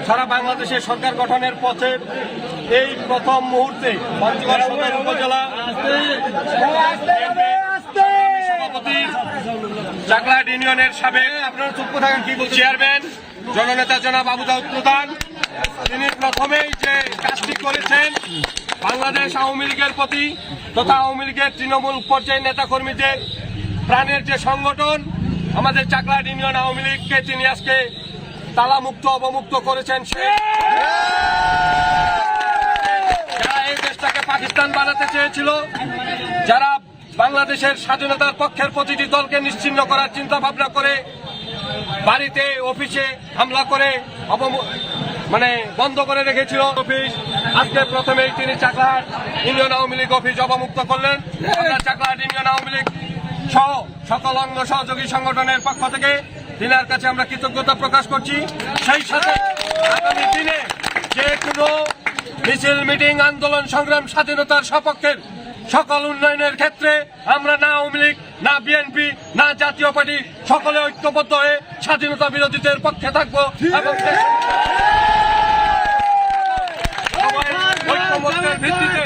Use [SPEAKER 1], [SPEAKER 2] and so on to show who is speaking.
[SPEAKER 1] সারা বাংলাদেশের সরকার গঠনের পথে এই প্রথম মুহূর্তে পঞ্চগড় সদর উপজেলা সভাপতি চাকলাহাট ইউনিয়নের সাবেক আপনারা চুপ থাকেন কি বলছেন চেয়ারম্যান জননেতা জনাব আবু দাউদ প্রধান, তিনি প্রথমেই যে কাজটি করেছেন বাংলাদেশ আওয়ামী লীগের প্রতি তথা আওয়ামী লীগের তৃণমূল পর্যায়ের নেতাকর্মীদের প্রাণের যে সংগঠন আমাদের চাকলাহাট ইউনিয়ন আওয়ামী লীগকে তিনি আজকে তালামুক্ত অবমুক্ত করেছেন। যারা এই দেশটাকে পাকিস্তান বানাতে চেয়েছিল, যারা বাংলাদেশের স্বাধীনতার পক্ষের প্রতিটি দলকে নিশ্চিহ্ন করার চিন্তা ভাবনা করে বাড়িতে অফিসে হামলা করে বন্ধ করে রেখেছিল অফিস, আজকে প্রথমেই তিনি চাকলাহাট ইউনিয়ন আওয়ামী লীগ অফিস অবমুক্ত করলেন। আমরা চাকলাহাট ইউনিয়ন আওয়ামী লীগ সহ সকল অঙ্গ সহযোগী সংগঠনের পক্ষ থেকে তিনার কাছে আমরা কৃতজ্ঞতা প্রকাশ করছি। সেই সাথে আগামী দিনে যে কোনো মিছিল মিটিং আন্দোলন সংগ্রাম স্বাধীনতার সপক্ষের সকল উন্নয়নের ক্ষেত্রে আমরা না আওয়ামী লীগ না বিএনপি না জাতীয় পার্টি সকলে ঐক্যবদ্ধ হয়ে স্বাধীনতা বিরোধীদের পক্ষে থাকবো এবং ঐক্যমত্যের ভিত্তিতে